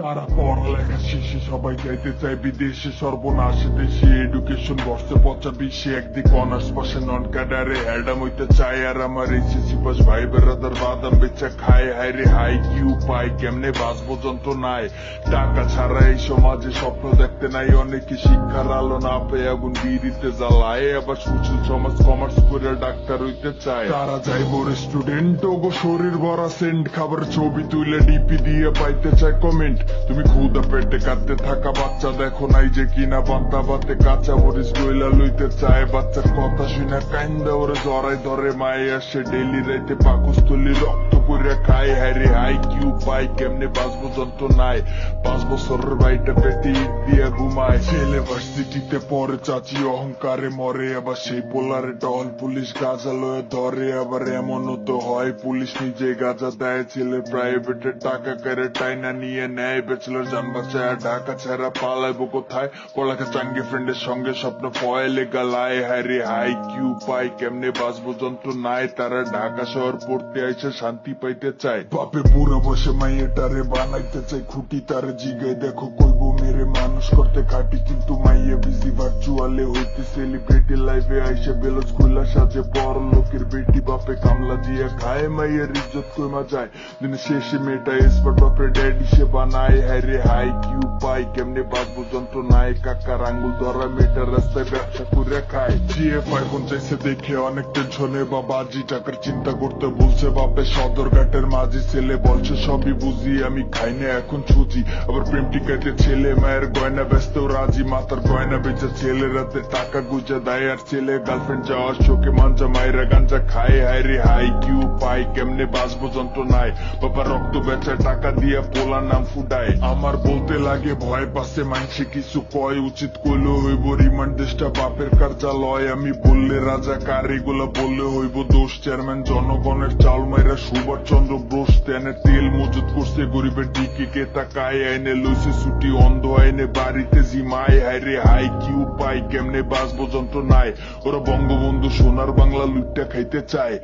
তারা পড়ালেখা শেষে সবাই যাইতে চায় বিদেশে, সর্বনাশে দেশে এডুকেশন বর্ষে 25 একদিকে অনার্স পাশে নন ক্যাডারে অ্যাডাম হইতে চায়, আর আমার এইচএসসি পাস ভাই বেড়াদার বাদাম বেচা খায়। হায় রে হাই কি উপায়, কেমনে বাঁচবো যন্ত্রণায়, টাকা ছাড়া এই সমাজে স্বপ্ন দেখতে নাই অনেকে, শিক্ষার আলো না পেয়ে আগুন বিড়িতে জ্বালায়, আবার সুশীল সমাজ কমার্স করে ডাক্তার হইতে চায়। তারা যাইব রেস্টুরেন্ট ওগো শরীর ভরা সেন্ট, খাবার ছবি তুলে ডিপি দিয়ে পাইতে চায় কমেন্ট। তুমি ক্ষুদা পেটে কাঁদতে থাকা বাচ্চা দেখো নাই যে কিনা পান্তা ভাতে কাঁচা মরিচ গইলা লইতে চায়, বাচ্চার কথা শুনে কাইন্দা ওরে জড়াই ধরে মায়ে আসে, ডেইলি রাইতে পাকস্থলী রক্ত করে খায়। হায় রে হাই কি উপায়, কেমনে বাঁচবো যন্ত্রণায়, 5 বছরের ভাইটা পেটে ইট দিয়া ঘুমায়। ছেলে ভার্সিটিতে পরে চাচি অহংকারে মরে, আবার সেই পোলারে টহল পুলিশ গাঁজা লয়ে ধরে, আবার এমনও তো হয় পুলিশ নিজে গাঁজা দেয়, ছেলে প্রাইভেটের টাকা করে টাইনা নিয়ে নেয়। ব্যাচেলর জান বাঁচায় ঢাকা ছাড়া পালাইবো কোথায়, পড়ালেখা চাঙ্গে ফ্রেন্ডের সঙ্গে স্বপ্ন ফয়েলে গালায়। হায় রে হাই কি উপায়, কেমনে বাঁচবো যন্ত্রণায়, তারা ঢাকা শহর পড়তে আইসে শান্তি পাইতে চায়। বাপে বুড়া বসে মাইয়েটারে বানাইতে চাই খুঁটি, তারে জিগায় দেখো কইবো মেরে মানুষ করতে খাটি, কিন্তু মাইয়ে বিজি ভার্চুয়ালে হইতে সেলিব্রিটি লাইভে আইসে বেলজ খুলা সাজে বড় লোকের বেটি, বাপে কামলা দিয়ে খায় মাইয়ের ইজ্জত কইমা যায়। দিন শেষে মেয়েটা এসপার বাপের ড্যাডি সে বানায়। হায় রে হাই কি উপায়, কেমনে বাঁচবো যন্ত্রণায়, কাকার আঙ্গুল ধরা মেয়েটার রাস্তায় ব্যবসা করে খায়। জিএফআই ফোন চাইছে দেখে অনেক টেনশনে, বাবা জি টাকার চিন্তা করতে বলছে, বাপে সদরঘাটের মাঝি ছেলে বলছে সবই বুঝি, আমি খাই না এখন ছুজি। আবার প্রেম টিকাইতে ছেলে মায়ের গয়না ব্যস্ত রাজি, মাতার গয়না বেচে ছেলে রাতে টাকা গুজা দেয়, আর ছেলে গার্লফ্রেন্ড যাওয়ার শোকে মাঞ্জা মায়েরা গাঞ্জা খায়। হায় রে হাই কি উপায়, কেমনে বাঁচবো যন্ত্রণায়, বাবা রক্ত বেচা টাকা দিয়া পোলা নাম ফুটায়। আমার বলতে লাগে ভয় পাশে মানসে কিছু কয়, উচিত কইলে হইব রিমান্ড দেশটা বাপের কার্যালয়, আমি বললে রাজা কার এগুলা বললে হইব দোষ। চেয়ারম্যান জনগণের চাল মাইরা সুভাষ চন্দ্র বোস, তেনের তেল মজুত করছে গরিবের দিকে কে তাকায়, আইনে লইছে ছুটি অন্ধ আইনে বাড়িতে জিমায়। হায় রে হাই কি উপায়, কেমনে বাঁচবো যন্ত্রণায়, ওরা বঙ্গবন্ধু সোনার বাংলা লুটটা খাইতে চায়।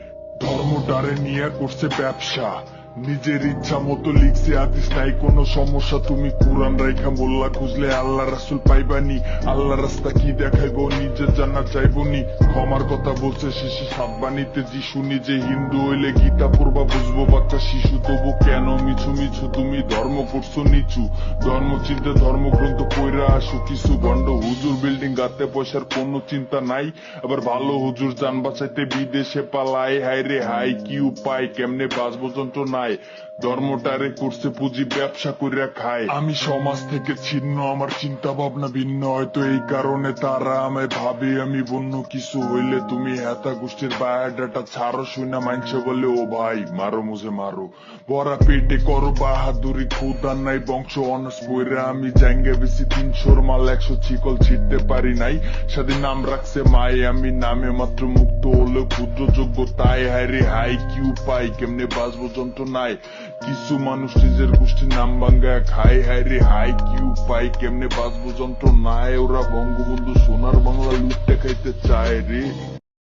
ধর্মটারে নিয়ে করছে ব্যবসা, নিজের ইচ্ছা মতো লিখছে হাদিস নাই কোনো সমস্যা, তুমি কোরআন রাইখা মোল্লা খুঁজলে আল্লাহ রাসুল পাইবানি, আল্লাহ রাস্তা কি দেখাইবো নিজের জান্নাত চাইবনি। ক্ষমার কথা বলছে শেষে সাতবাণীতে যিশু, নিজে হিন্দু হইলে গীতা পড়বা বুঝবো বাচ্চা শিশু, তবু কেন মিছু মিছু তুমি ধর্ম করছো নিচু, ধর্ম চিনতে ধর্মগ্রন্থ কইরা আসো কিছু, গন্ড হুজুর বিল্ডিং গাতে পয়সার কোনো চিন্তা নাই, আবার ভালো হুজুর জান বাঁচাইতে বিদেশে পালায়। হায় রে হাই কি উপায়, কেমনে বাঁচবো যন্ত্রণায়, ধর্মটারে করছে পুঁজি ব্যবসা কইরা খায়। আমি সমাজ থেকে ছিন্ন, আমার চিন্তা ভাবনা ভিন্ন, হয়তো এই কারণে তারা আমায় ভাবে আমি বন্য কিছু হইলে তুমি হেতা গোষ্ঠীর বায়োডাটা ছাড়ো, শুনা মানছে বলে ও ভাই মারো মুঝে মারো, বড়া পেটে করো বাহাদুরি, ক্ষুদার নাই বংশ অনার্স বইরা আমি জাঙ্গে বেশি 300 মাল 100 চিকল ছিটতে পারি নাই, স্বাধীন নাম রাখছে মায়ে, আমি নামে মাত্র মুক্ত হলেও ক্ষুদ্র যোগ্য তাই। হায় রে হাই কি উপায়, কেমনে বাঁচবো যন্ত্রণায়, কিছু মানুষ নিজের গোষ্ঠীর নাম ভাঙ্গায় খায়। হায় রে হাই কি উপায়, কেমনে বাঁচবো যন্ত্রণায়, ওরা বঙ্গবন্ধু সোনার বাংলা লুটতে খাইতে চায় রে।